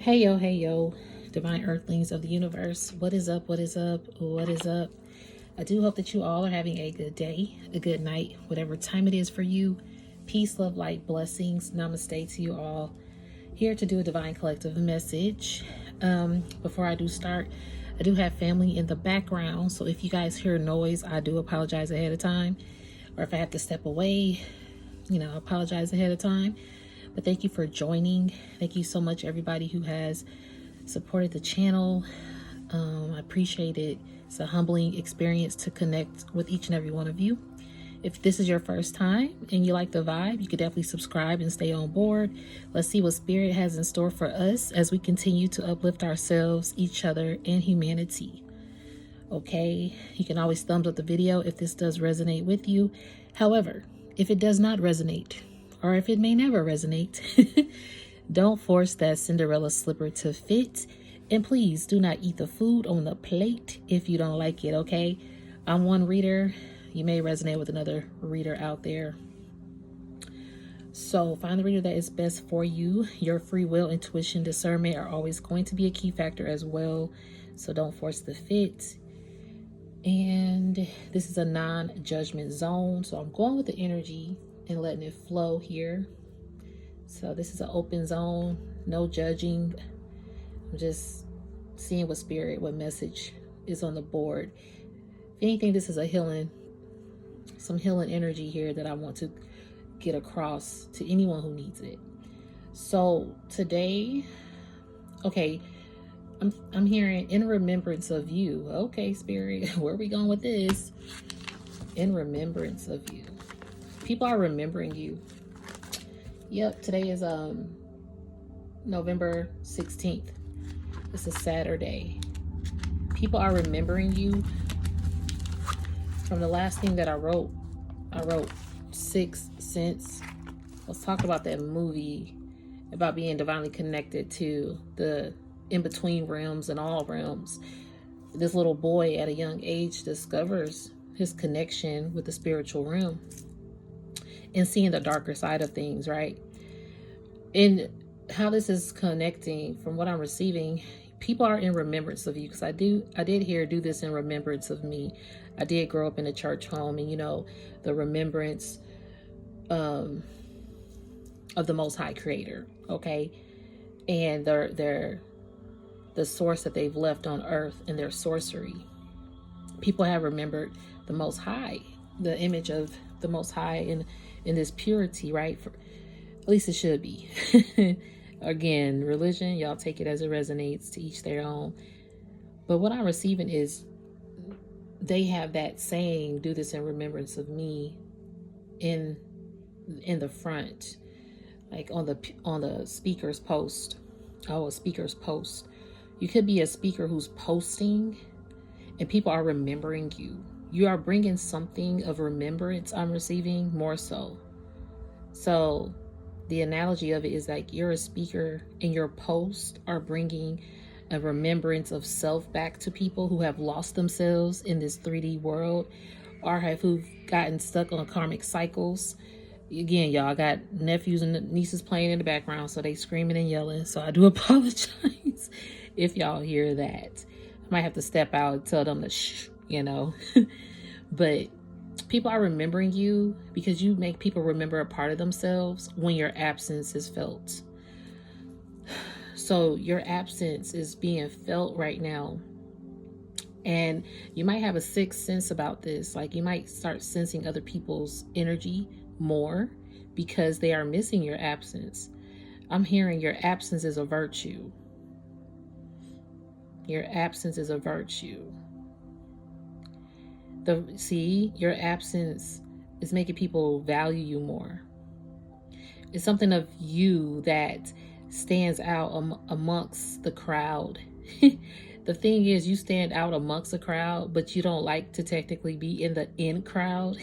Hey yo, divine earthlings of the universe. What is up? What is up? What is up? I do hope that you all are having a good day, a good night, whatever time it is for you. Peace, love, light, blessings. Namaste to you all. Here to do a divine collective message. Before I do start, I do have family in the background, so if you guys hear noise, I do apologize ahead of time. Or if I have to step away, I apologize ahead of time. But thank you for joining. Thank you so much, everybody who has supported the channel. I appreciate it. It's a humbling experience to connect with each and every one of you. If this is your first time and you like the vibe, you could definitely subscribe and stay on board. Let's see what Spirit has in store for us as we continue to uplift ourselves, each other, and humanity. Okay, you can always thumbs up the video if this does resonate with you. However, if it does not resonate, or if it may never resonate, don't force that Cinderella slipper to fit. And please do not eat the food on the plate if you don't like it, okay? I'm one reader. You may resonate with another reader out there. So find the reader that is best for you. Your free will, intuition, discernment are always going to be a key factor as well. So don't force the fit. And this is a non-judgment zone. So I'm going with the energy and letting it flow here. So this is an open zone, no judging. I'm just seeing what spirit, what message is on the board. If anything, this is a healing, some healing energy here that I want to get across to anyone who needs it. So today, okay, I'm hearing in remembrance of you. Okay, spirit, where are we going with this? In remembrance of you. People are remembering you. Yep, today is November 16th. It's a Saturday. People are remembering you. From the last thing that I wrote Sixth Sense. Let's talk about that movie about being divinely connected to the in-between realms and all realms. This little boy at a young age discovers his connection with the spiritual realm and seeing the darker side of things, right? And how this is connecting from what I'm receiving, people are in remembrance of you, because I did hear do this in remembrance of me. I did grow up in a church home, and the remembrance of the Most High Creator, okay? And the source that they've left on earth in their sorcery. People have remembered the Most High, the image of the Most High in this purity, right? At least it should be. Again, religion, y'all take it as it resonates, to each their own. But what I'm receiving is they have that saying, do this in remembrance of me, in the front, like on the speaker's post. Oh, a speaker's post. You could be a speaker who's posting and people are remembering you. You are bringing something of remembrance, I'm receiving, more so. So the analogy of it is like you're a speaker and your posts are bringing a remembrance of self back to people who have lost themselves in this 3D world, or who've gotten stuck on karmic cycles. Again, y'all, got nephews and nieces playing in the background, so they screaming and yelling. So I do apologize if y'all hear that. I might have to step out and tell them to shh, But people are remembering you because you make people remember a part of themselves when your absence is felt. So your absence is being felt right now. And you might have a sixth sense about this. Like you might start sensing other people's energy more because they are missing your absence. I'm hearing your absence is a virtue. Your absence is a virtue. Your absence is making people value you more. It's something of you that stands out amongst the crowd. The thing is, you stand out amongst the crowd, but you don't like to technically be in the in crowd.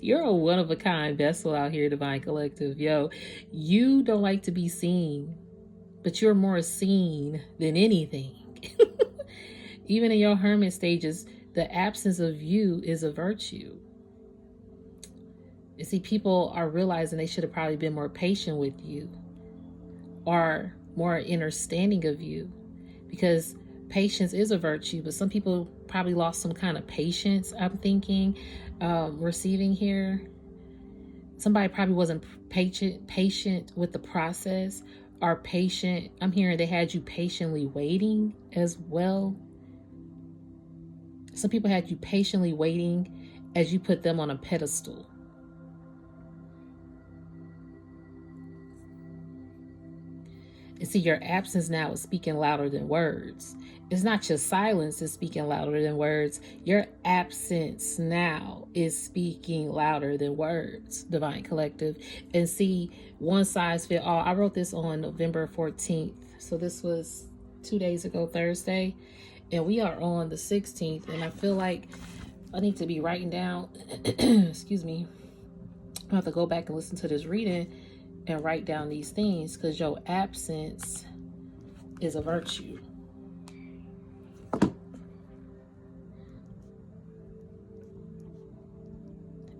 You're a one-of-a-kind vessel out here, Divine Collective. Yo, you don't like to be seen, but you're more seen than anything. Even in your hermit stages, the absence of you is a virtue. You see, people are realizing they should have probably been more patient with you. are more understanding of you, because patience is a virtue, but some people probably lost some kind of patience, I'm thinking, receiving here. Somebody probably wasn't patient with the process, or patient. I'm hearing they had you patiently waiting as well. Some people had you patiently waiting as you put them on a pedestal. And see, your absence now is speaking louder than words. It's not your silence is speaking louder than words. Your absence now is speaking louder than words, Divine Collective. And see, one size fit all. I wrote this on November 14th. So this was 2 days ago, Thursday. And we are on the 16th. And I feel like I need to be writing down, excuse me. I have to go back and listen to this reading and write down these things, because your absence is a virtue.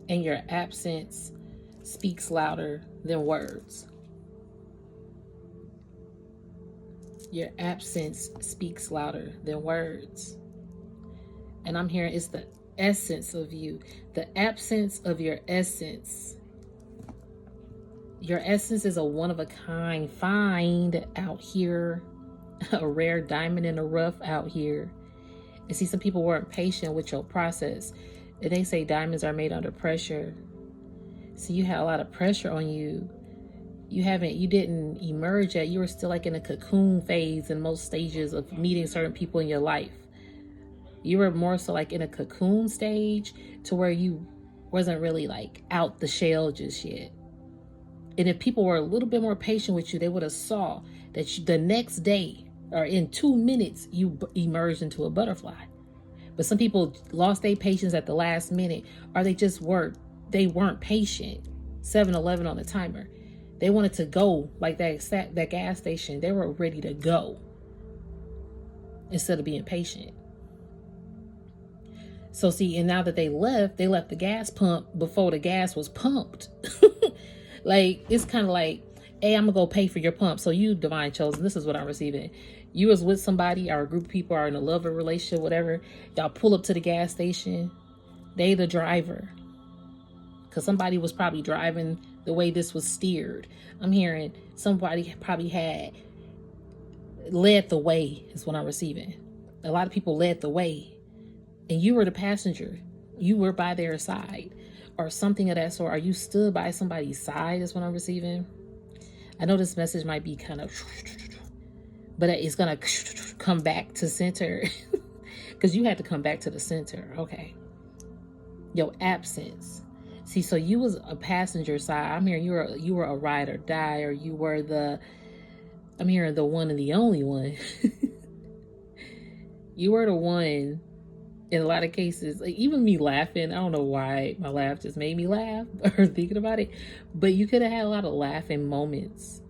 And your absence speaks louder than words. Your absence speaks louder than words. And I'm hearing it's the essence of you, the absence of your essence. Your essence is a one-of-a-kind find out here, a rare diamond in the rough out here. And see, some people weren't patient with your process. And they say diamonds are made under pressure. So you had a lot of pressure on you. You didn't emerge yet. You were still like in a cocoon phase in most stages of meeting certain people in your life. You were more so like in a cocoon stage, to where you wasn't really like out the shell just yet. And if people were a little bit more patient with you, they would have saw that the next day or in 2 minutes, you emerged into a butterfly. But some people lost their patience at the last minute, or they weren't patient. 7-Eleven on the timer. They wanted to go like that gas station. They were ready to go instead of being patient. So see, and now that they left the gas pump before the gas was pumped. Like, it's kind of like, hey, I'm gonna go pay for your pump. So you, Divine Chosen, this is what I'm receiving. You was with somebody, or a group of people, are in a love or relationship, whatever. Y'all pull up to the gas station. They the driver, because somebody was probably driving the way this was steered. I'm hearing somebody probably had led the way, is what I'm receiving. A lot of people led the way, and you were the passenger. You were by their side, or something of that sort. Or you stood by somebody's side, is what I'm receiving. I know this message might be kind of, but it's going to come back to center, because you had to come back to the center. Okay. Your absence. See, so you was a passenger side. I'm hearing you were a ride or die, or you were I'm hearing the one and the only one. You were the one in a lot of cases. Like, even me laughing, I don't know why my laugh just made me laugh or thinking about it, but you could have had a lot of laughing moments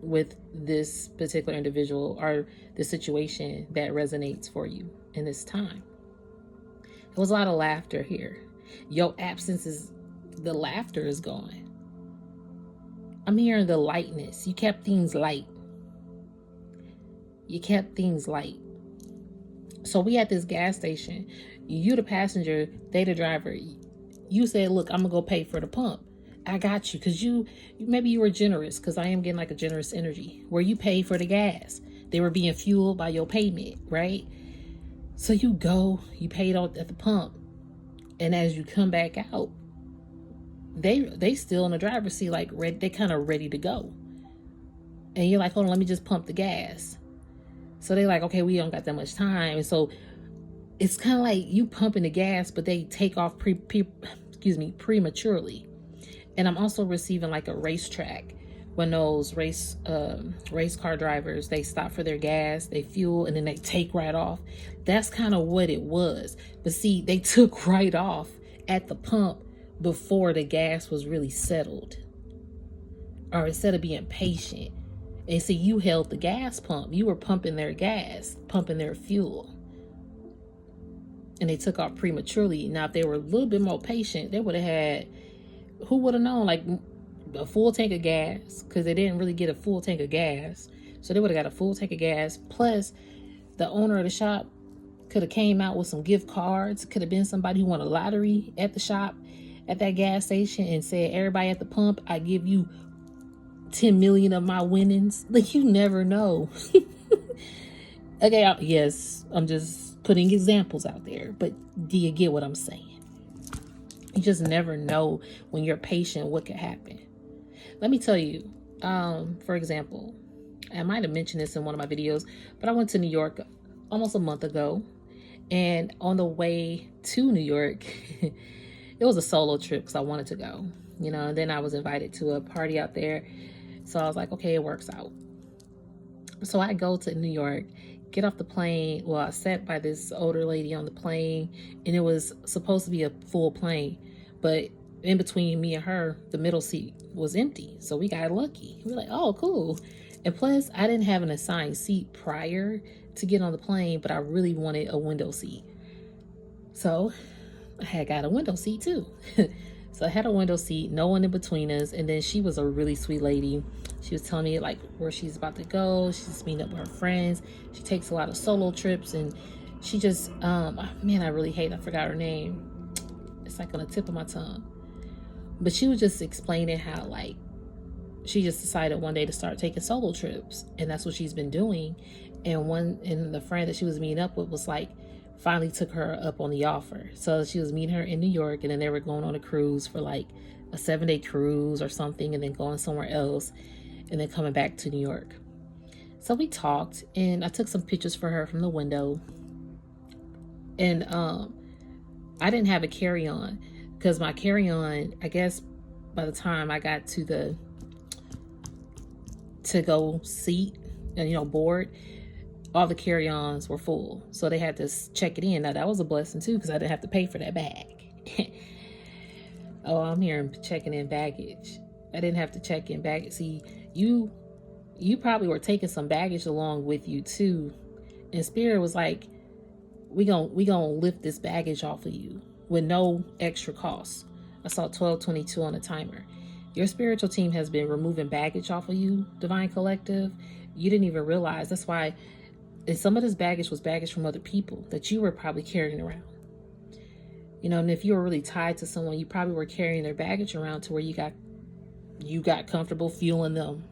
with this particular individual or the situation that resonates for you in this time. There was a lot of laughter here. Your absence is, the laughter is gone. I'm hearing the lightness. You kept things light. You kept things light. So we at this gas station. You the passenger, they the driver. You said, look, I'm gonna go pay for the pump. I got you, because maybe you were generous, because I am getting like a generous energy where you pay for the gas. They were being fueled by your payment, right? So you paid out at the pump, and as you come back out, they still in the driver's seat, like they kind of ready to go. And you're like, hold on, let me just pump the gas. So they like, okay, we don't got that much time. And so it's kind of like you pumping the gas, but they take off prematurely. And I'm also receiving like a racetrack, when those race car drivers, they stop for their gas, they fuel, and then they take right off. That's kind of what it was. But see, they took right off at the pump before the gas was really settled. Or instead of being patient. And see, you held the gas pump. You were pumping their gas, pumping their fuel. And they took off prematurely. Now, if they were a little bit more patient, they would have had, who would have known, like a full tank of gas, because they didn't really get a full tank of gas. So they would have got a full tank of gas. Plus, the owner of the shop could have came out with some gift cards. Could have been somebody who won a lottery at the shop, at that gas station, and said, everybody at the pump, I give you 10 million of my winnings. Like, you never know. Okay, yes, I'm just putting examples out there, but do you get what I'm saying? You just never know when you're patient what could happen. Let me tell you, for example, I might have mentioned this in one of my videos, but I went to New York almost a month ago, and on the way to New York, it was a solo trip because I wanted to go, you know, and then I was invited to a party out there. So I was like, okay, it works out. So I go to New York, get off the plane. Well, I sat by this older lady on the plane, and it was supposed to be a full plane, but in between me and her, the middle seat was empty. So we got lucky. We were like, oh, cool. And plus, I didn't have an assigned seat prior to get on the plane, but I really wanted a window seat. So I had got a window seat too. So I had a window seat, no one in between us. And then she was a really sweet lady. She was telling me like where she's about to go. She's meeting up with her friends. She takes a lot of solo trips, and she just, man, I really hate, I forgot her name. It's like on the tip of my tongue. But she was just explaining how like she just decided one day to start taking solo trips, and that's what she's been doing. And the friend that she was meeting up with was like, finally took her up on the offer. So she was meeting her in New York, and then they were going on a cruise for like a 7-day cruise or something, and then going somewhere else, and then coming back to New York. So we talked, and I took some pictures for her from the window. And I didn't have a carry-on, because my carry-on, I guess by the time I got to the to-go seat and, you know, board, all the carry-ons were full. So they had to check it in. Now that was a blessing too, because I didn't have to pay for that bag. Oh, I'm hearing checking in baggage. I didn't have to check in baggage. See, you probably were taking some baggage along with you too. And Spirit was like, we gonna lift this baggage off of you with no extra cost. I saw 1222 on the timer. Your spiritual team has been removing baggage off of you, Divine Collective. You didn't even realize. That's why. And some of this baggage was baggage from other people that you were probably carrying around. You know, and if you were really tied to someone, you probably were carrying their baggage around to where you got comfortable fueling them,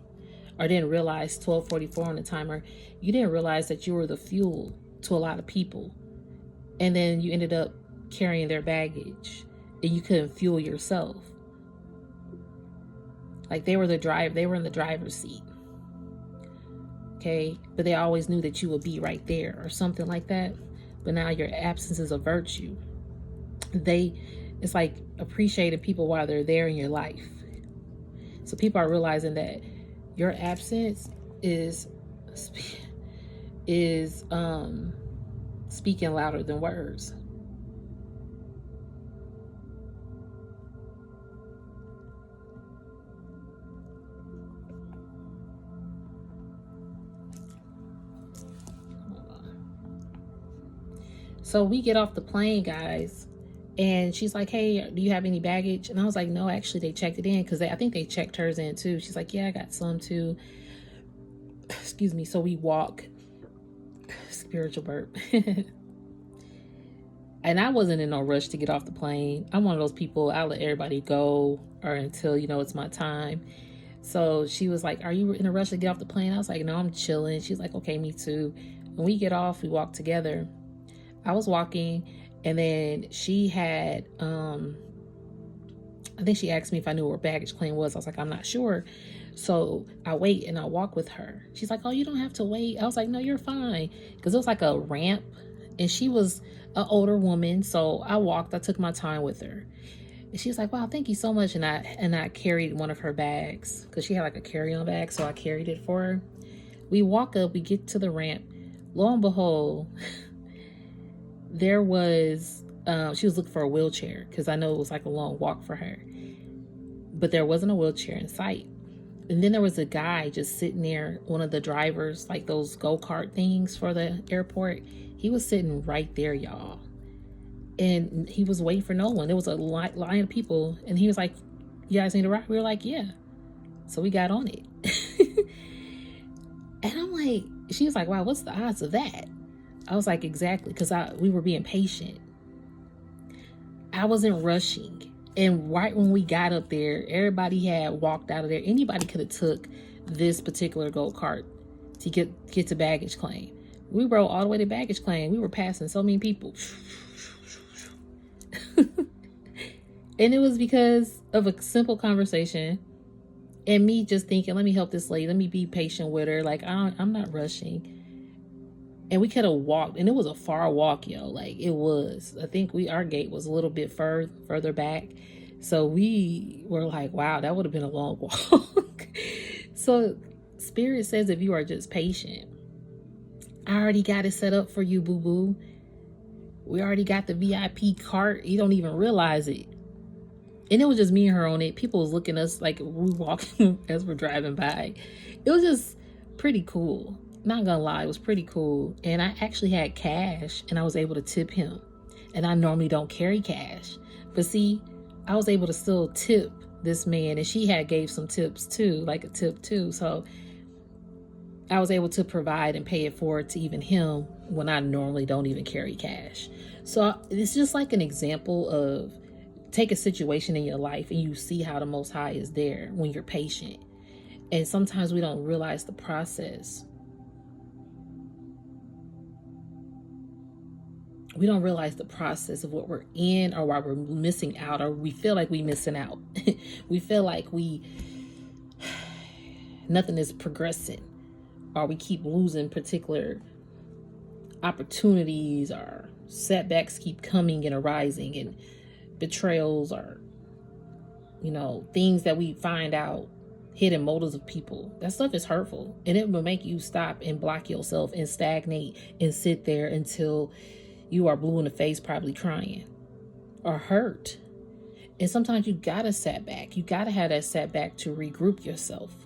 or didn't realize 1244 on the timer. You didn't realize that you were the fuel to a lot of people, and then you ended up carrying their baggage, and you couldn't fuel yourself. Like they were in the driver's seat. Okay, but they always knew that you would be right there or something like that. But now your absence is a virtue. It's like appreciating people while they're there in your life. So people are realizing that your absence is speaking louder than words. So we get off the plane, guys, and she's like, hey, do you have any baggage? And I was like, no, actually, they checked it in, because I think they checked hers in too. She's like, yeah, I got some too. Excuse me. So we walk. Spiritual burp. And I wasn't in no rush to get off the plane. I'm one of those people, I'll let everybody go or until, you know, it's my time. So she was like, are you in a rush to get off the plane? I was like, no, I'm chilling. She's like, okay, me too. When we get off, we walk together. I was walking, and then she had, I think she asked me if I knew where baggage claim was. I was like, I'm not sure. So I wait and I walk with her. She's like, oh, you don't have to wait. I was like, no, you're fine. Because it was like a ramp, and she was an older woman. So I walked, I took my time with her. And she's like, wow, thank you so much. And I carried one of her bags, because she had like a carry-on bag. So I carried it for her. We walk up, we get to the ramp. Lo and behold, there was, she was looking for a wheelchair, because I know it was like a long walk for her. But there wasn't a wheelchair in sight. And then there was a guy just sitting there, one of the drivers, like those go-kart things for the airport. He was sitting right there, y'all. And he was waiting for no one. There was a line of people. And he was like, you guys need a ride? We were like, yeah. So we got on it. And I'm like, she was like, wow, what's the odds of that? I was like, exactly, because we were being patient. I wasn't rushing. And right when we got up there, everybody had walked out of there. Anybody could have took this particular go-kart to get to baggage claim. We rode all the way to baggage claim. We were passing so many people. And it was because of a simple conversation and me just thinking, let me help this lady. Let me be patient with her. Like, I'm not rushing. And we could have walked, and it was a far walk, yo. Like, it was. I think our gate was a little bit further back. So we were like, wow, that would have been a long walk. So Spirit says if you are just patient, I already got it set up for you, boo-boo. We already got the VIP cart. You don't even realize it. And it was just me and her on it. People was looking at us like we walking as we're driving by. It was just pretty cool. Not gonna lie, it was pretty cool. And I actually had cash and I was able to tip him. And I normally don't carry cash. But see, I was able to still tip this man, and she had gave some tips too, like a tip too. So I was able to provide and pay it forward to even him when I normally don't even carry cash. So it's just like an example of take a situation in your life and you see how the Most High is there when you're patient. And sometimes we don't realize the process. We don't realize the process of what we're in, or why we're missing out, or we feel like we're missing out. We feel like nothing is progressing, or we keep losing particular opportunities, or setbacks keep coming and arising, and betrayals, or things that we find out, hidden motives of people. That stuff is hurtful, and it will make you stop and block yourself and stagnate and sit there until you are blue in the face, probably crying or hurt. And sometimes you gotta setback. You gotta have that setback to regroup yourself.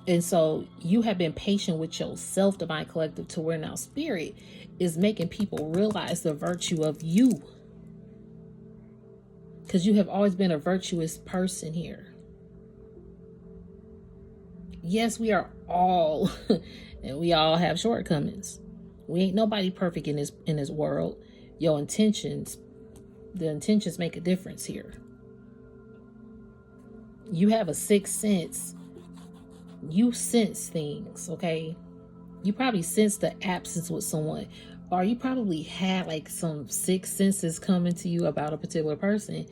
And so you have been patient with yourself, Divine Collective, to where now Spirit is making people realize the virtue of you. Because you have always been a virtuous person here. Yes, we are all, and we all have shortcomings. We ain't nobody perfect in this world. The intentions make a difference here. You have a sixth sense. You sense things, okay? You probably sense the absence with someone, or you probably had like some sixth senses coming to you about a particular person,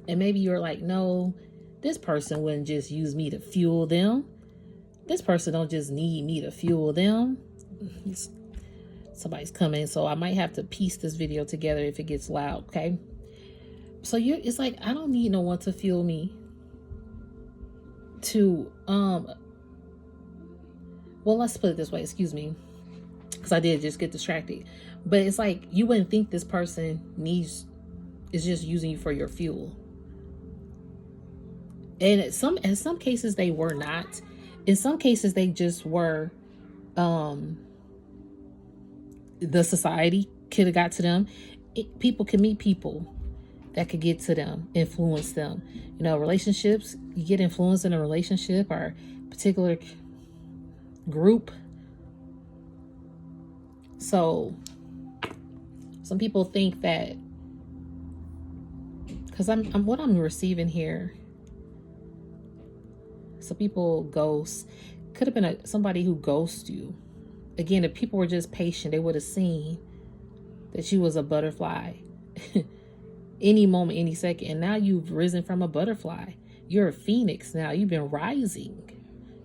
and maybe you're like, no, this person wouldn't just use me to fuel them. This person don't just need me to fuel them. Somebody's coming, so I might have to piece this video together if it gets loud, okay? So it's like, I don't need no one to fuel me to well, let's put it this way, excuse me, because I did just get distracted. But it's like, you wouldn't think this person is just using you for your fuel. And in some cases they were not. In some cases they just were, the society could have got to them. People can meet people that could get to them, influence them. Relationships, you get influenced in a relationship or particular group. So some people think that, because what I'm receiving here, some people ghost, could have been somebody who ghosted you. Again, if people were just patient, they would have seen that you was a butterfly any moment, any second. And now you've risen from a butterfly. You're a phoenix now. You've been rising.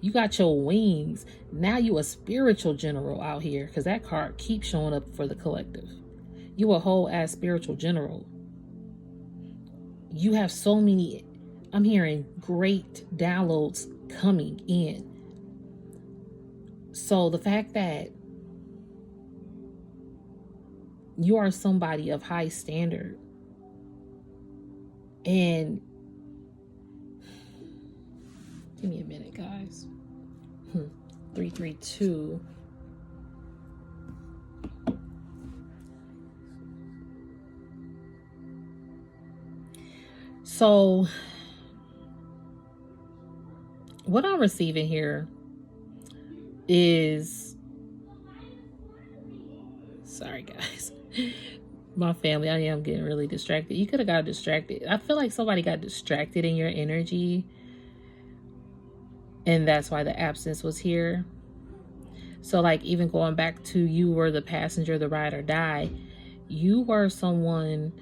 You got your wings. Now you a spiritual general out here, because that card keeps showing up for the collective. You a whole ass spiritual general. You have so many, I'm hearing great downloads coming in. So the fact that you are somebody of high standard, and give me a minute, guys. 332. So what I'm receiving here is, sorry guys, my family, I am getting really distracted. You could have got distracted. I feel like somebody got distracted in your energy, and that's why the absence was here. So like, even going back to, you were the passenger, the ride or die, you were someone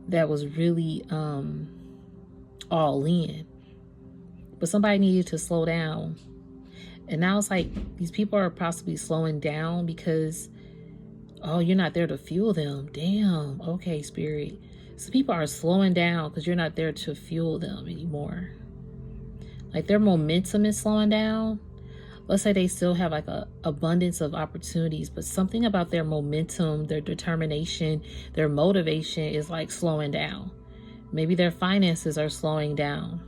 that was really all in, but somebody needed to slow down. And now it's like these people are possibly slowing down because, oh, you're not there to fuel them. Damn. Okay, spirit. So people are slowing down because you're not there to fuel them anymore. Like their momentum is slowing down. Let's say they still have like a abundance of opportunities, but something about their momentum, their determination, their motivation is like slowing down. Maybe their finances are slowing down.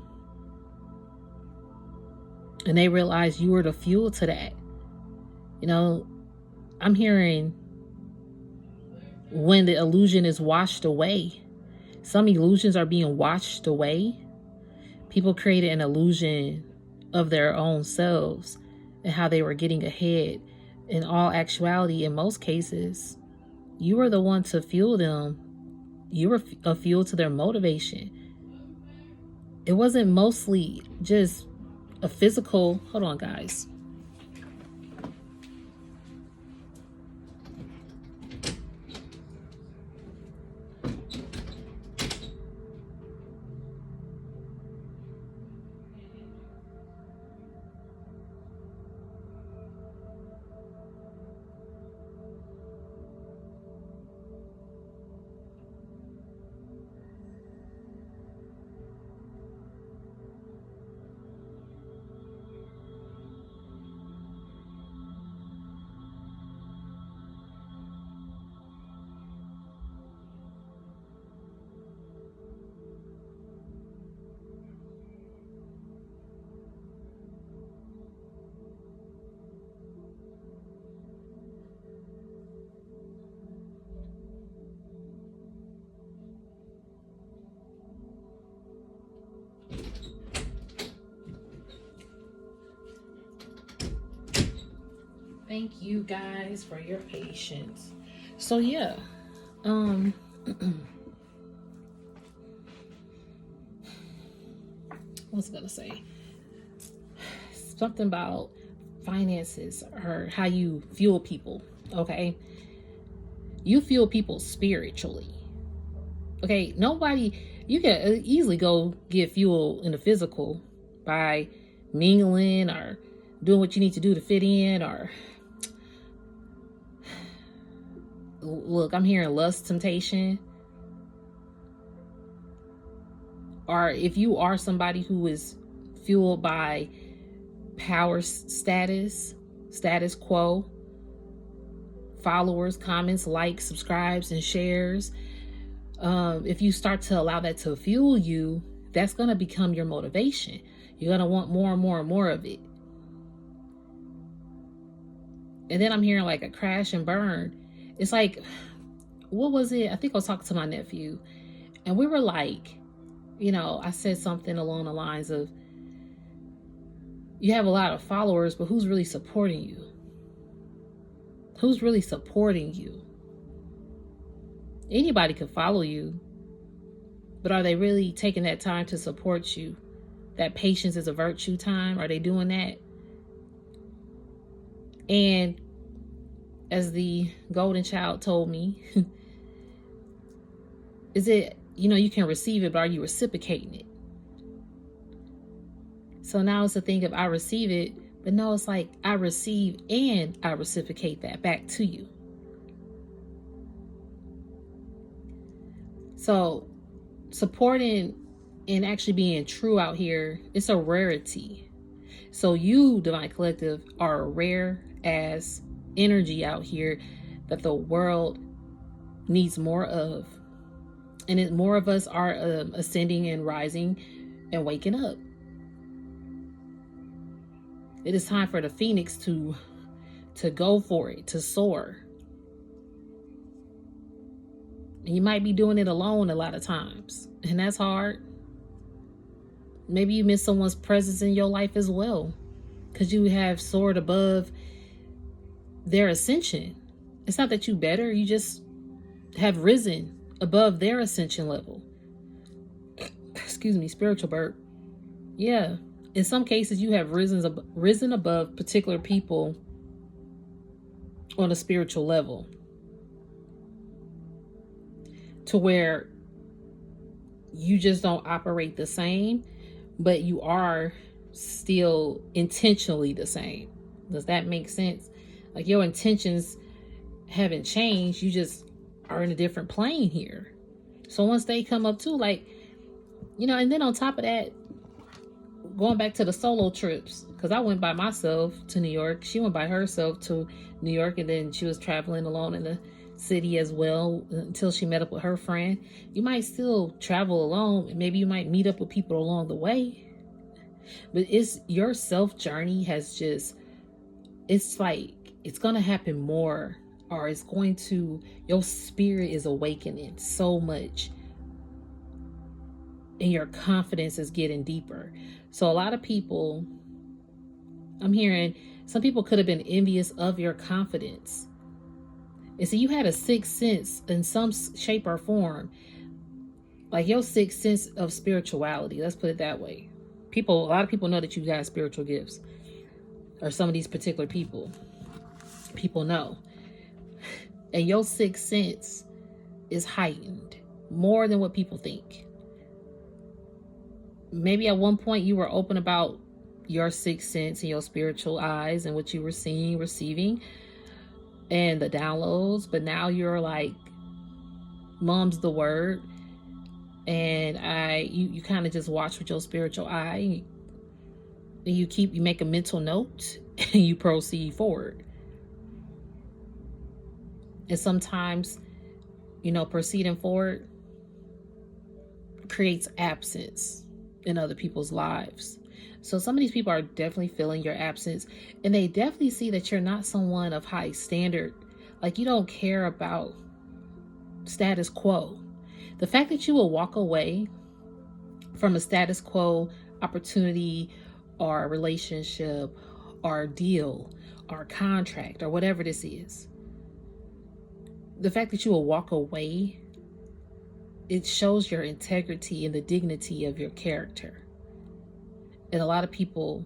And they realize you were the fuel to that. You know, I'm hearing when the illusion is washed away. Some illusions are being washed away. People created an illusion of their own selves and how they were getting ahead. In all actuality, in most cases, you were the one to fuel them. You were a fuel to their motivation. It wasn't mostly just a physical, hold on guys. Thank you guys for your patience. So yeah, I was gonna say something about finances or how you fuel people. Okay, you fuel people spiritually. Okay, nobody, you can easily go get fuel in the physical by mingling or doing what you need to do to fit in, or look, I'm hearing lust, temptation. Or if you are somebody who is fueled by power, status quo, followers, comments, likes, subscribes, and shares, if you start to allow that to fuel you, that's going to become your motivation. You're going to want more and more and more of it. And then I'm hearing like a crash and burn. It's like, what was it? I think I was talking to my nephew, and we were like, you know, I said something along the lines of, you have a lot of followers, but who's really supporting you? Who's really supporting you? Anybody can follow you, but are they really taking that time to support you? That patience is a virtue time. Are they doing that? And as the golden child told me, is it, you know, you can receive it, but are you reciprocating it? So now it's a thing of I receive it, but no, it's like I receive and I reciprocate that back to you. So supporting and actually being true out here, it's a rarity. So you, Divine Collective, are a rare ass energy out here that the world needs more of. And more of us are ascending and rising and waking up. It is time for the phoenix to go for it, to soar. And you might be doing it alone a lot of times, and that's hard. maybe you miss someone's presence in your life as well, because you have soared above their ascension. It's not that you better, you just have risen above their ascension level. Excuse me, spiritual burp. Yeah. In some cases, you have risen above particular people on a spiritual level, to where you just don't operate the same, but you are still intentionally the same. Does that make sense? Like, your intentions haven't changed. You just are in a different plane here. So once they come up too, like, you know, and then on top of that, going back to the solo trips, because I went by myself to New York. She went by herself to New York, and then she was traveling alone in the city as well until she met up with her friend. You might still travel alone, and maybe you might meet up with people along the way, but it's your self journey has just, it's like, it's going to happen more, or it's going to, your spirit is awakening so much, and your confidence is getting deeper. So a lot of people, I'm hearing, some people could have been envious of your confidence. And so you had a sixth sense in some shape or form, like your sixth sense of spirituality. Let's put it that way. A lot of people know that you got spiritual gifts, or some of these particular people know. And your sixth sense is heightened more than what people think. Maybe at one point you were open about your sixth sense and your spiritual eyes and what you were seeing, receiving, and the downloads, but now you're like, mom's the word, and you kind of just watch with your spiritual eye, and you make a mental note and you proceed forward. And sometimes, you know, proceeding forward creates absence in other people's lives. So some of these people are definitely feeling your absence, and they definitely see that you're not someone of high standard. Like, you don't care about status quo. The fact that you will walk away from a status quo opportunity or relationship or deal or contract or whatever this is, the fact that you will walk away, it shows your integrity and the dignity of your character. And a lot of people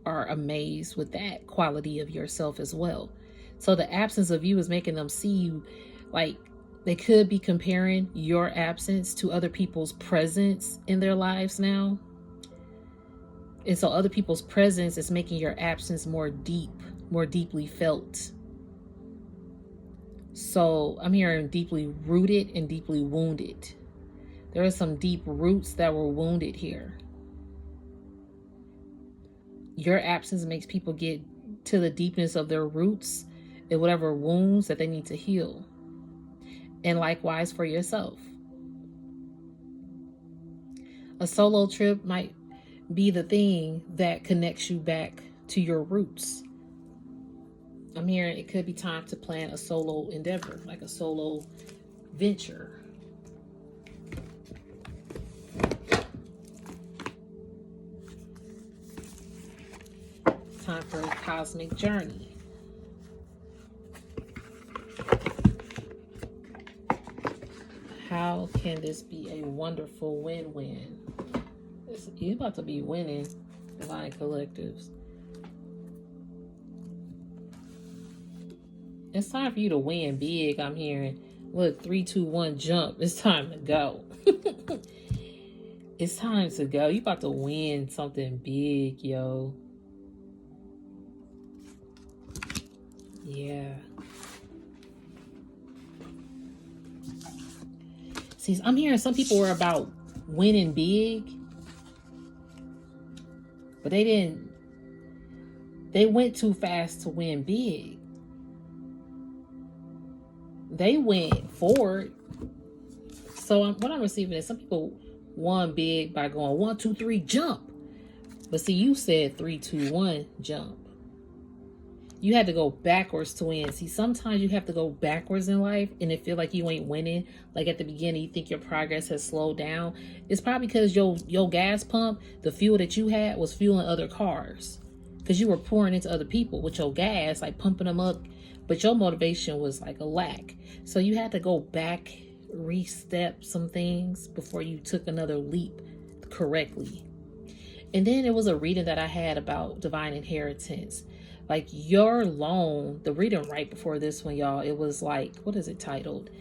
are amazed with that quality of yourself as well. So the absence of you is making them see you, like, they could be comparing your absence to other people's presence in their lives now. And so other people's presence is making your absence more deeply felt. So I'm hearing deeply rooted and deeply wounded. There are some deep roots that were wounded here. Your absence makes people get to the deepness of their roots and whatever wounds that they need to heal. And likewise for yourself. A solo trip might be the thing that connects you back to your roots. I'm hearing it could be time to plan a solo endeavor, like a solo venture. Time for a cosmic journey. How can this be a wonderful win-win? You're about to be winning, Divine Collectives. It's time for you to win big, I'm hearing. Look, 3, 2, 1, jump. It's time to go. It's time to go. You about to win something big, yo. Yeah. See, I'm hearing some people were about winning big, but they went too fast to win big. They went forward. So what I'm receiving is some people won big by going 1, 2, 3, jump. But see, you said 3, 2, 1, jump. You had to go backwards to win. See, sometimes you have to go backwards in life and it feel like you ain't winning. Like at the beginning, you think your progress has slowed down. It's probably because your gas pump, the fuel that you had was fueling other cars. Because you were pouring into other people with your gas, like pumping them up. But your motivation was like a lack. So you had to go back, re-step some things before you took another leap correctly. And then it was a reading that I had about divine inheritance. Like your loan, the reading right before this one, y'all, it was like, what is it titled?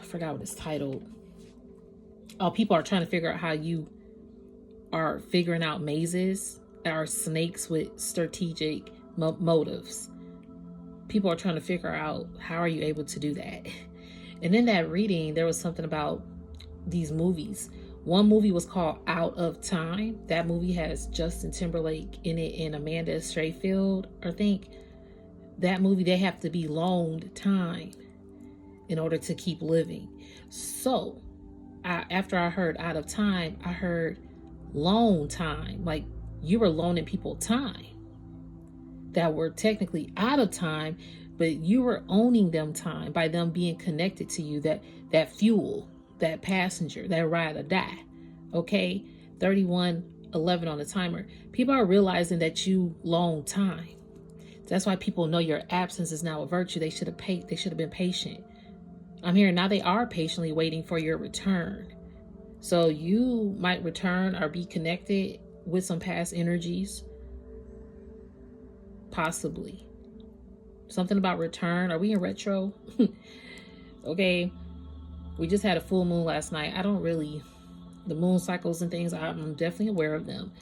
I forgot what it's titled. Oh, people are trying to figure out how you are figuring out mazes or snakes with strategic motives. People are trying to figure out how are you able to do that. And in that reading, there was something about these movies. One movie was called Out of Time. That movie has Justin Timberlake in it and Amanda Seyfried, I think. That movie, they have to be loaned time in order to keep living. So, after I heard Out of Time, I heard loan time. Like you were loaning people time that were technically out of time, but you were owning them time by them being connected to you, that fuel, that passenger, that ride or die. Okay, 31:11 on the timer. People are realizing that you loan time. That's why people know your absence is now a virtue. They should have been patient. I'm here now. They are patiently waiting for your return. So you might return or be connected with some past energies. Possibly. Something about return. Are we in retro? Okay. We just had a full moon last night. The moon cycles and things, I'm definitely aware of them.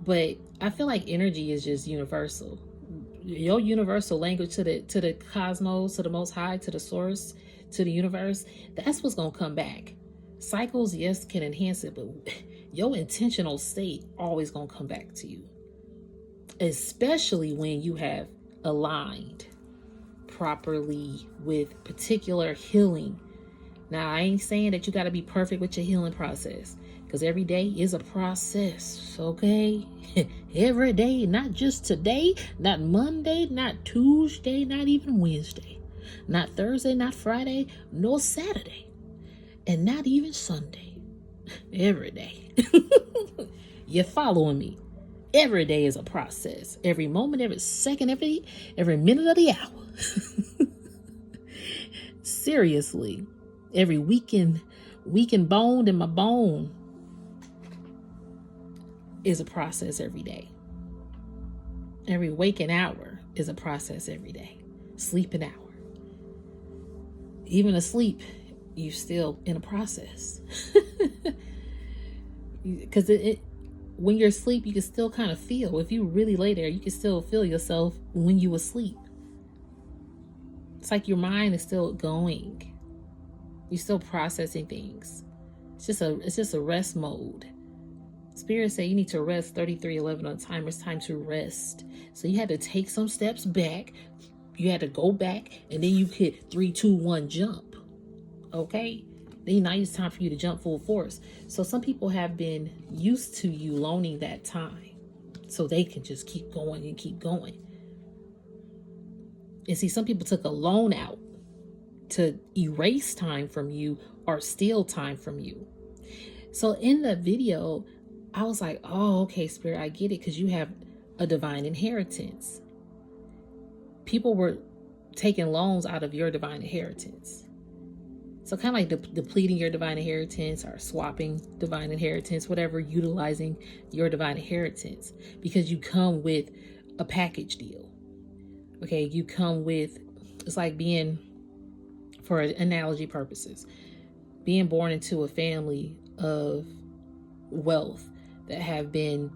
But I feel like energy is just universal. Your universal language to the cosmos, to the most high, to the source, to the universe, that's what's going to come back. Cycles, yes, can enhance it, but your intentional state always going to come back to you. Especially when you have aligned properly with particular healing. Now, I ain't saying that you got to be perfect with your healing process, because every day is a process, okay? Every day, not just today, not Monday, not Tuesday, not even Wednesday, not Thursday, not Friday, nor Saturday, and not even Sunday. Every day. You're following me. Every day is a process. Every moment, every second, every minute of the hour. Seriously. Every weekend bone in my bone is a process every day. Every waking hour is a process every day. Sleeping hour. Even asleep, you're still in a process. Because when you're asleep, you can still kind of feel. If you really lay there, you can still feel yourself when you asleep. It's like your mind is still going. You're still processing things. It's just a rest mode. Spirit say you need to rest. 33:11 on the timer. It's time to rest. So you had to take some steps back. You had to go back, and then you hit 3, 2, 1 jump. Okay? Then now it's time for you to jump full force. So some people have been used to you loaning that time, so they can just keep going and keep going. And see, some people took a loan out to erase time from you or steal time from you. So in the video, I was like, oh, okay, Spirit, I get it, because you have a divine inheritance. People were taking loans out of your divine inheritance. So kind of like depleting your divine inheritance or swapping divine inheritance, whatever, utilizing your divine inheritance, because you come with a package deal. Okay, you come with, it's like being, for analogy purposes, being born into a family of wealth that have been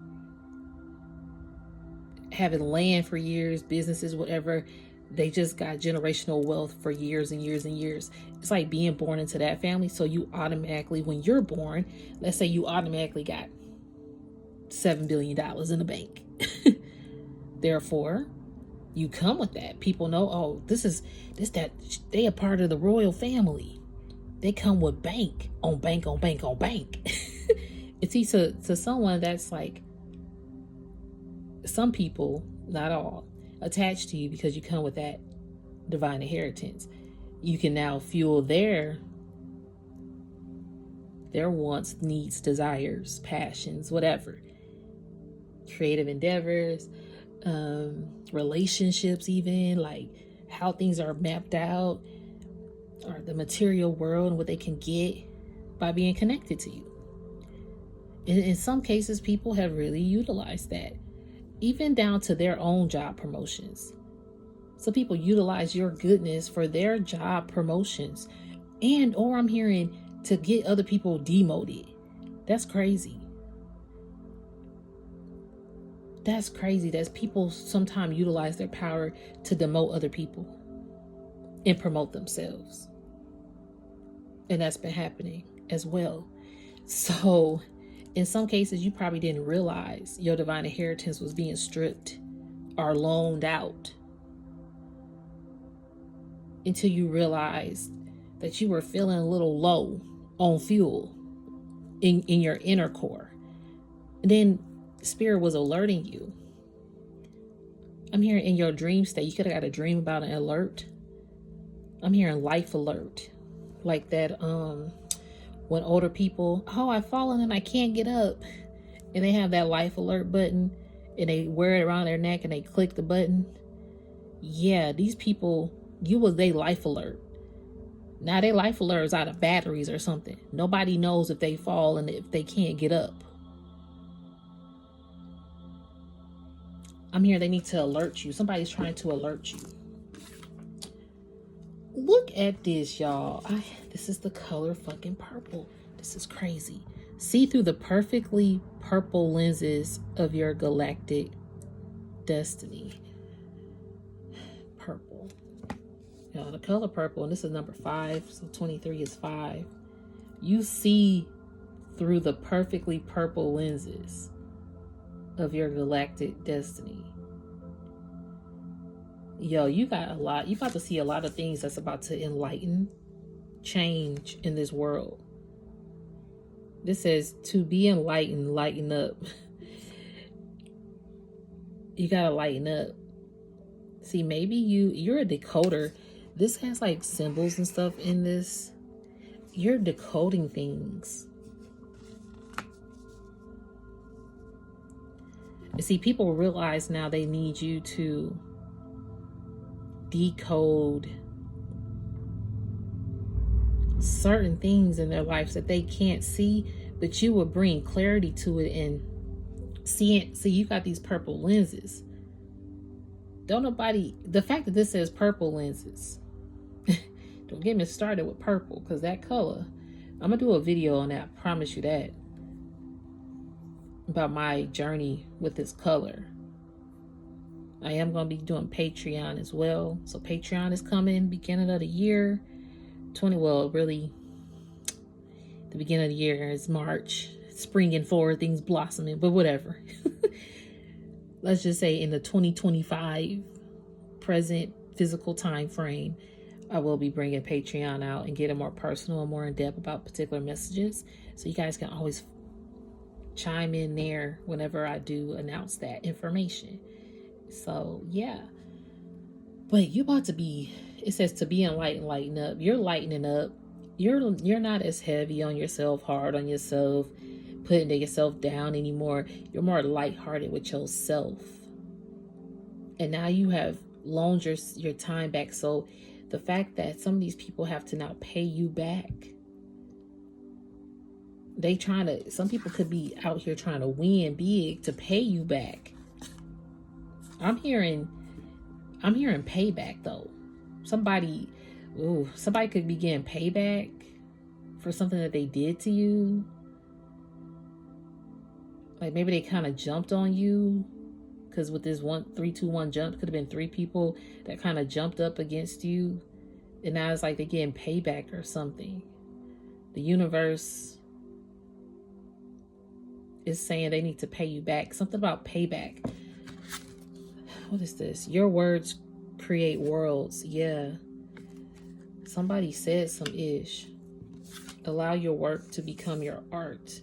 having land for years, businesses, whatever. They just got generational wealth for years and years and years. It's like being born into that family. So you automatically, when you're born, let's say you automatically got $7 billion in the bank. Therefore, you come with that. People know, oh, that they are part of the royal family. They come with bank on bank on bank on bank. It's to someone that's like, some people, not all, attached to you because you come with that divine inheritance. You can now fuel their wants, needs, desires, passions, whatever. Creative endeavors, relationships, even like how things are mapped out, or the material world and what they can get by being connected to you. In some cases, people have really utilized that, even down to their own job promotions. So people utilize your goodness for their job promotions, or I'm hearing to get other people demoted. That's crazy. That's crazy. That people sometimes utilize their power to demote other people and promote themselves. And that's been happening as well. So in some cases, you probably didn't realize your divine inheritance was being stripped or loaned out until you realized that you were feeling a little low on fuel in your inner core. And then Spirit was alerting you. I'm hearing in your dream state, you could have got a dream about an alert. I'm hearing life alert. Like that, when older people, I've fallen and I can't get up. And they have that life alert button and they wear it around their neck and they click the button. Yeah, these people, you was their life alert. Now their life alert is out of batteries or something. Nobody knows if they fall and if they can't get up. I'm here, they need to alert you. Somebody's trying to alert you. Look at this, y'all. This is the color fucking purple. This is crazy. See through the perfectly purple lenses of your galactic destiny. Purple. The color purple, and this is number 5, so 23 is 5. You see through the perfectly purple lenses of your galactic destiny. Yo, you got a lot. You about to see a lot of things that's about to enlighten, change in this world. This says to be enlightened, lighten up. You gotta lighten up. See, maybe you're a decoder. This has like symbols and stuff in this. You're decoding things. You see, people realize now they need you to decode certain things in their lives that they can't see, but you will bring clarity to it and see it. See, you got these purple lenses. The fact that this says purple lenses, don't get me started with purple, because that color, I'm gonna do a video on that, I promise you that, about my journey with this color. I am going to be doing Patreon as well. So Patreon is coming beginning of the year. Really, the beginning of the year is March. Springing forward, things blossoming, but whatever. Let's just say in the 2025 present physical time frame, I will be bringing Patreon out and getting more personal and more in depth about particular messages. So you guys can always chime in there whenever I do announce that information. So yeah, but you about to be, it says to be enlightened, lighten up. You're lightening up. You're not as heavy on yourself, hard on yourself, putting yourself down anymore. You're more lighthearted with yourself. And now you have loaned your time back. So the fact that some of these people have to now pay you back, some people could be out here trying to win big to pay you back. I'm hearing payback though. Somebody could be getting payback for something that they did to you. Like maybe they kind of jumped on you, because with this 3-2-1 jump, could have been 3 people that kind of jumped up against you, and now it's like they're getting payback or something. The universe is saying they need to pay you back. Something about payback. What is this? Your words create worlds. Yeah. Somebody said some ish. Allow your work to become your art.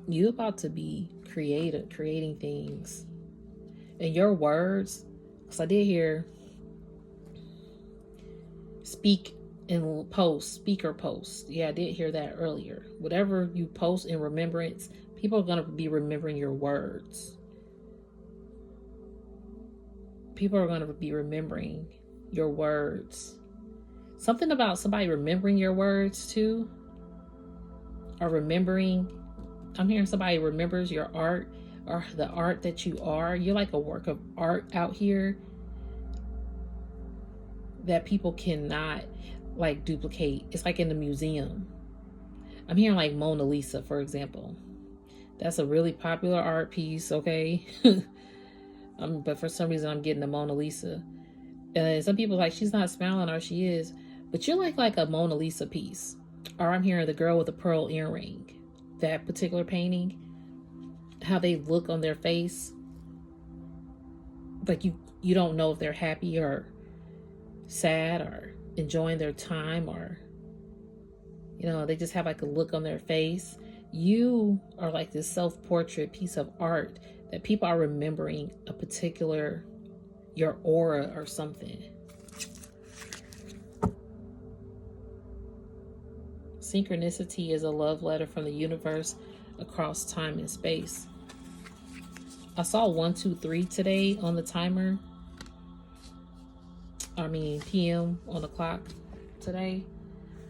You about to be creating things. And your words, because I did hear speak and post, speaker post. Yeah, I did hear that earlier. Whatever you post in remembrance, people are going to be remembering your words. People are going to be remembering your words. Something about somebody remembering your words too. Or remembering, I'm hearing somebody remembers your art or the art that you are. You're like a work of art out here that people cannot like duplicate. It's like in the museum. I'm hearing like Mona Lisa, for example. That's a really popular art piece, okay? But for some reason I'm getting the Mona Lisa. And some people like, she's not smiling, or she is. But you're like a Mona Lisa piece. Or I'm hearing the girl with the pearl earring. That particular painting. How they look on their face. Like you don't know if they're happy or sad or enjoying their time, or they just have like a look on their face. You are like this self-portrait piece of art that people are remembering a particular, your aura or something. Synchronicity is a love letter from the universe across time and space. I saw 1, 2, 3 today on the timer. PM on the clock today.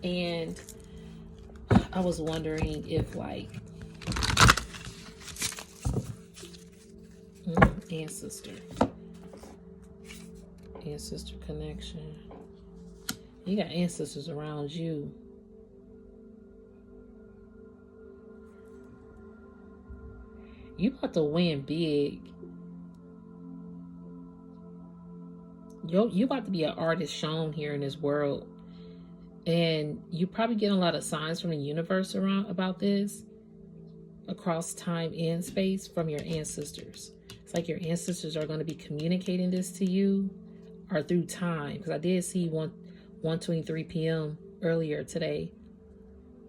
And I was wondering if like ancestor connection. You got ancestors around you. You about to win big. You about to be an artist shown here in this world. And you probably get a lot of signs from the universe around about this across time and space from your ancestors. It's like your ancestors are going to be communicating this to you or through time. Because I did see 1:23 p.m. earlier today.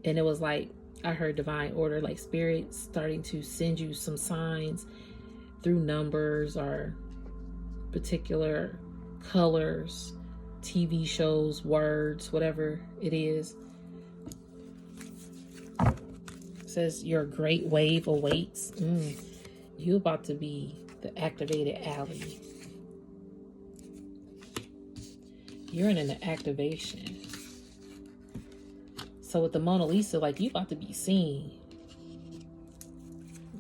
And it was like, I heard divine order, like spirit starting to send you some signs through numbers or particular colors, TV shows, words, whatever it is. It says your great wave awaits. You about to be the activated alley. You're in an activation. So with the Mona Lisa, like you about to be seen.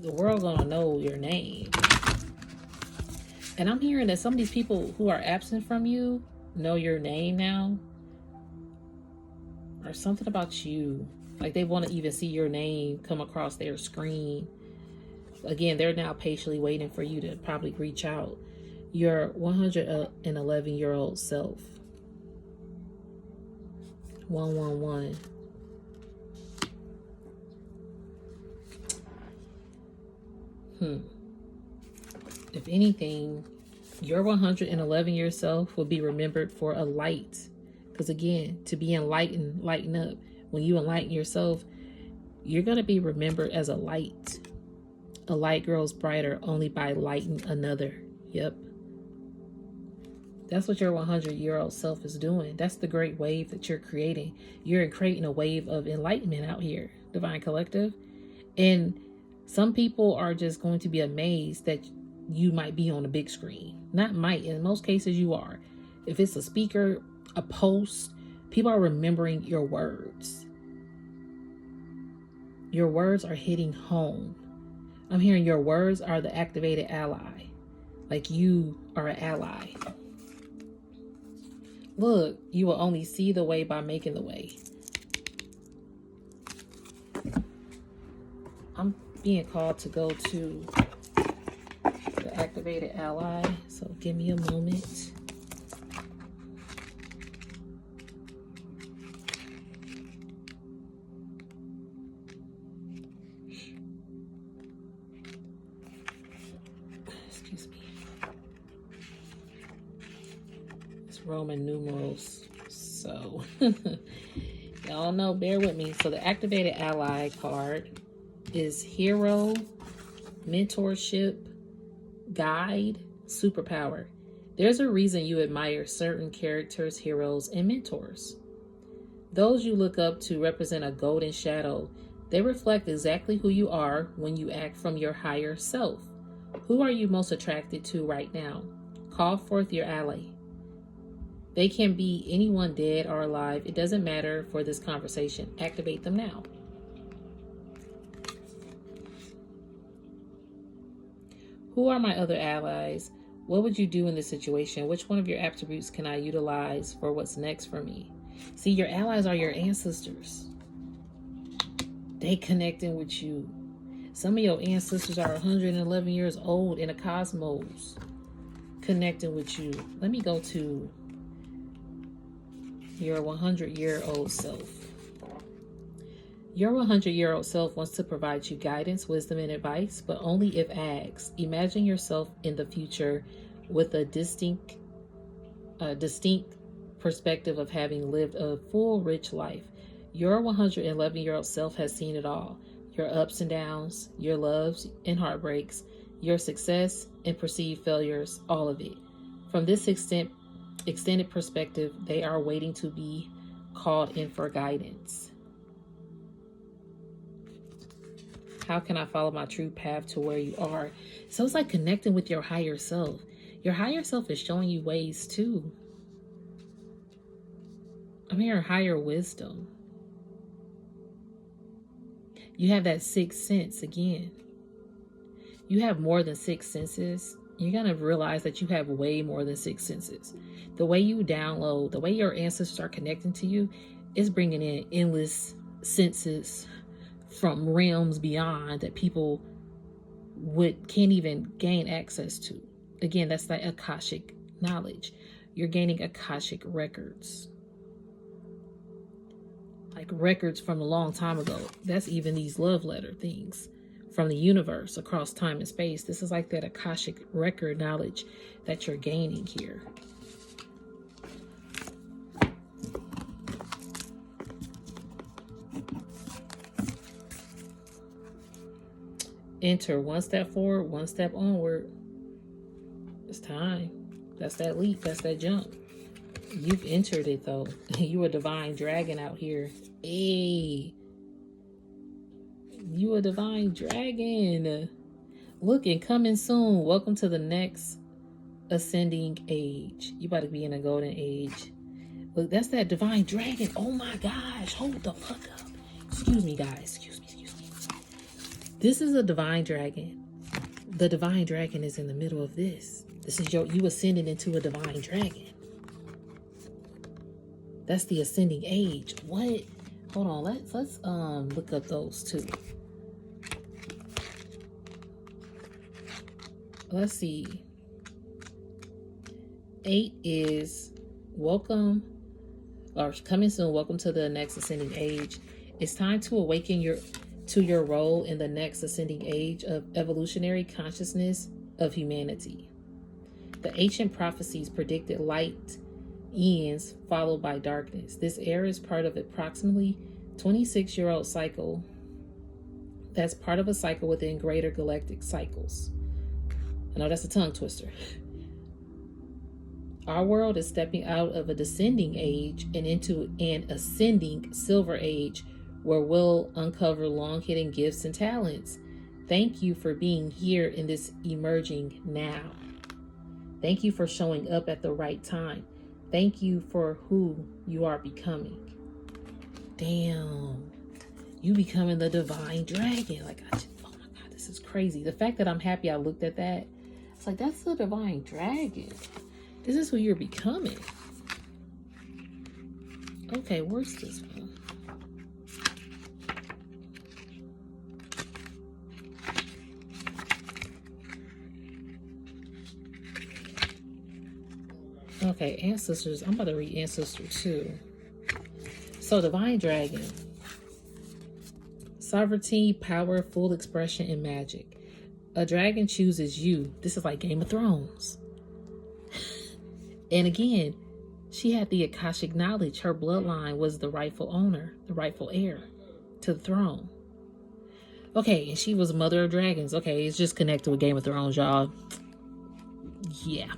The world gonna know your name. And I'm hearing that some of these people who are absent from you know your name now. Or something about you. Like they want to even see your name come across their screen. Again, they're now patiently waiting for you to probably reach out. Your 111-year-old self. 111. If anything, your 111-year self will be remembered for a light. Because again, to be enlightened, lighten up. When you enlighten yourself, you're going to be remembered as a light. A light grows brighter only by lighting another. Yep. That's what your 100-year-old self is doing. That's the great wave that you're creating. You're creating a wave of enlightenment out here, Divine Collective. And some people are just going to be amazed that you might be on a big screen. Not might, in most cases you are. If it's a speaker, a post, people are remembering your words. Your words are hitting home. I'm hearing your words are the activated ally. Like you are an ally. Look, you will only see the way by making the way. I'm being called to go to the activated ally. So give me a moment. Excuse me. It's Roman numerals. So y'all know, bear with me. So the activated ally card is hero, mentorship, guide, superpower. There's a reason you admire certain characters, heroes, and mentors. Those you look up to represent a golden shadow. They reflect exactly who you are when you act from your higher self. Who are you most attracted to right now? Call forth your ally. They can be anyone dead or alive. It doesn't matter for this conversation. Activate them now. Who are my other allies? What would you do in this situation? Which one of your attributes can I utilize for what's next for me? See, your allies are your ancestors. They connecting with you. Some of your ancestors are 111 years old in the cosmos, connecting with you. Let me go to your 100-year-old self. Your 100-year-old self wants to provide you guidance, wisdom, and advice, but only if asked. Imagine yourself in the future with a distinct perspective of having lived a full, rich life. Your 111-year-old self has seen it all. Your ups and downs, your loves and heartbreaks, your success and perceived failures, all of it. From this extended perspective, they are waiting to be called in for guidance. How can I follow my true path to where you are? So it's like connecting with your higher self. Your higher self is showing you ways too. I'm hearing higher wisdom. You have that sixth sense again. You have more than six senses. You're going to realize that you have way more than six senses. The way you download, the way your ancestors are connecting to you is bringing in endless senses from realms beyond that people can't even gain access to. Again, that's that Akashic knowledge. You're gaining Akashic records. Like records from a long time ago. That's even these love letter things from the universe across time and space. This is like that Akashic record knowledge that you're gaining here. Enter one step forward, one step onward. It's time. That's that leap. That's that jump. You've entered it though. You a divine dragon out here. Hey. You a divine dragon. Look, and coming soon. Welcome to the next ascending age. You about to be in a golden age. Look, that's that divine dragon. Oh my gosh. Hold the fuck up. Excuse me, guys. Excuse me. This is a divine dragon. The divine dragon is in the middle of this. This is you ascending into a divine dragon. That's the ascending age. What? Hold on. Let's look up those two. Let's see. 8 is welcome, or coming soon. Welcome to the next ascending age. It's time to awaken to your role in the next ascending age of evolutionary consciousness of humanity. The ancient prophecies predicted light ends followed by darkness. This era is part of approximately 26-year-old cycle. That's part of a cycle within greater galactic cycles. I know that's a tongue twister. Our world is stepping out of a descending age and into an ascending silver age, where we'll uncover long-hidden gifts and talents. Thank you for being here in this emerging now. Thank you for showing up at the right time. Thank you for who you are becoming. Damn. You becoming the divine dragon. Like, oh my God, this is crazy. The fact that I'm happy I looked at that, it's like, that's the divine dragon. This is who you're becoming. Okay, where's this one? Okay, ancestors. I'm about to read ancestor 2. So, divine dragon. Sovereignty, power, full expression, and magic. A dragon chooses you. This is like Game of Thrones. And again, she had the Akashic knowledge. Her bloodline was the rightful owner, the rightful heir to the throne. Okay, and she was mother of dragons. Okay, it's just connected with Game of Thrones, y'all. Yeah.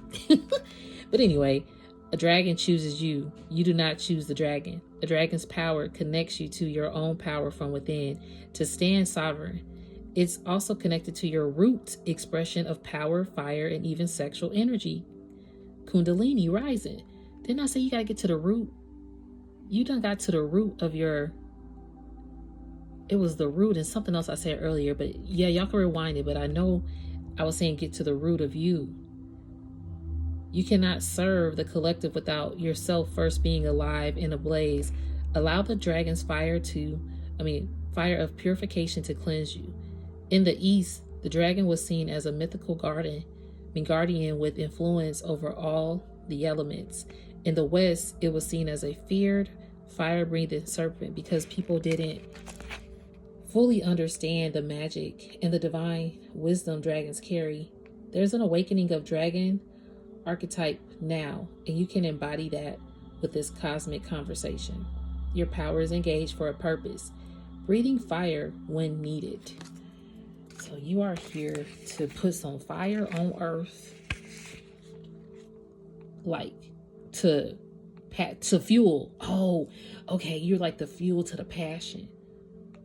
But anyway, a dragon chooses you. You do not choose the dragon. A dragon's power connects you to your own power from within to stand sovereign. It's also connected to your root expression of power, fire, and even sexual energy. Kundalini rising. Didn't I say you got to get to the root? You done got to the root of your... It was the root and something else I said earlier, but yeah, y'all can rewind it, but I know I was saying get to the root of you. You cannot serve the collective without yourself first being alive and ablaze. Allow the dragon's fire of purification to cleanse you. In the East, the dragon was seen as a mythical guardian with influence over all the elements. In the West, it was seen as a feared, fire-breathing serpent because people didn't fully understand the magic and the divine wisdom dragons carry. There's an awakening of dragon archetype now, and you can embody that with this cosmic conversation. Your power is engaged for a purpose, breathing fire when needed. So you are here to put some fire on earth, like to fuel. Oh, okay, you're like the fuel to the passion.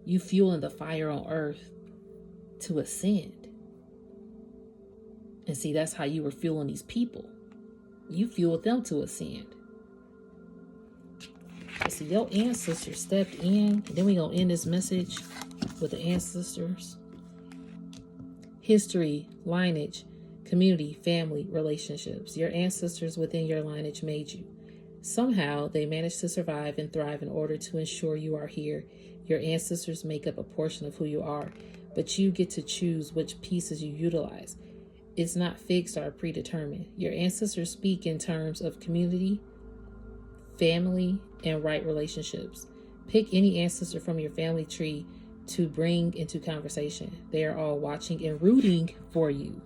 You fueling the fire on earth to ascend. And see, that's how you were fueling these people. You fueled them to ascend. See, your ancestors stepped in. And then we're going to end this message with the ancestors. History, lineage, community, family, relationships. Your ancestors within your lineage made you. Somehow, they managed to survive and thrive in order to ensure you are here. Your ancestors make up a portion of who you are, but you get to choose which pieces you utilize. It's not fixed or predetermined. Your ancestors speak in terms of community, family, and right relationships. Pick any ancestor from your family tree to bring into conversation. They are all watching and rooting for you.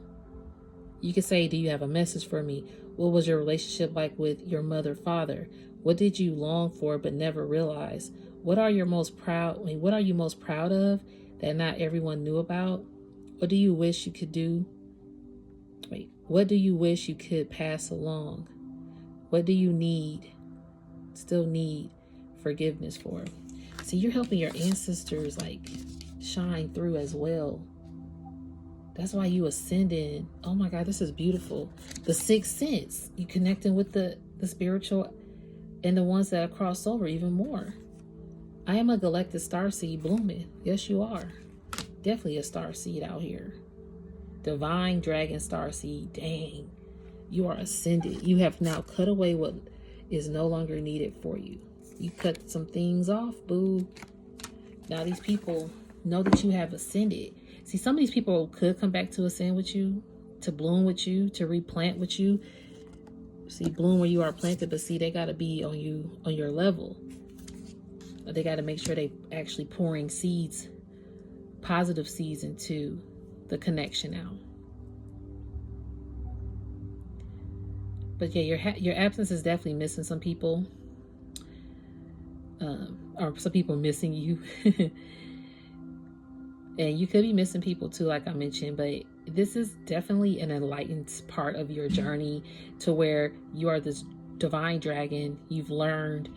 You can say, do you have a message for me? What was your relationship like with your mother, father? What did you long for but never realized? What are you most proud of that not everyone knew about? What do you wish you could do? What do you wish you could pass along? What do you still need forgiveness for? See, you're helping your ancestors like shine through as well. That's why you ascended. Oh my God, this is beautiful. The sixth sense, you connecting with the spiritual and the ones that have crossed over even more. I am a galactic starseed blooming. Yes, you are. Definitely a starseed out here. Divine dragon starseed. Dang, you are ascended. You have now cut away what is no longer needed for you. You cut some things off, boo. Now these people know that you have ascended. See, some of these people could come back to ascend with you, to bloom with you, to replant with you. See, bloom where you are planted, but see, they got to be on your level. They got to make sure they actually pouring seeds, positive seeds into the connection now. But yeah, your absence is definitely missing some people. Or some people missing you. And you could be missing people too, like I mentioned, but this is definitely an enlightened part of your journey to where you are this divine dragon. You've learned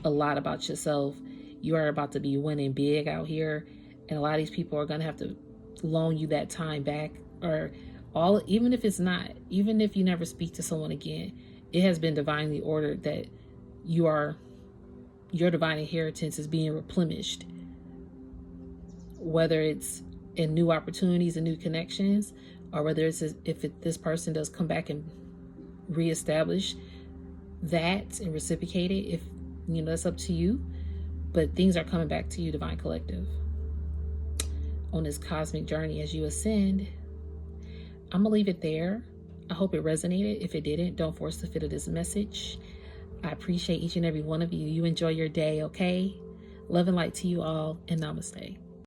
a lot about yourself. You are about to be winning big out here. And a lot of these people are going to have to loan you that time back, even if you never speak to someone again, it has been divinely ordered that your divine inheritance is being replenished. Whether it's in new opportunities and new connections, or whether it's this person does come back and reestablish that and reciprocate it, that's up to you. But things are coming back to you, Divine Collective, on this cosmic journey as you ascend. I'm gonna leave it there. I hope it resonated. If it didn't, don't force the fit of this message. I appreciate each and every one of you. You enjoy your day, okay? Love and light to you all, and namaste.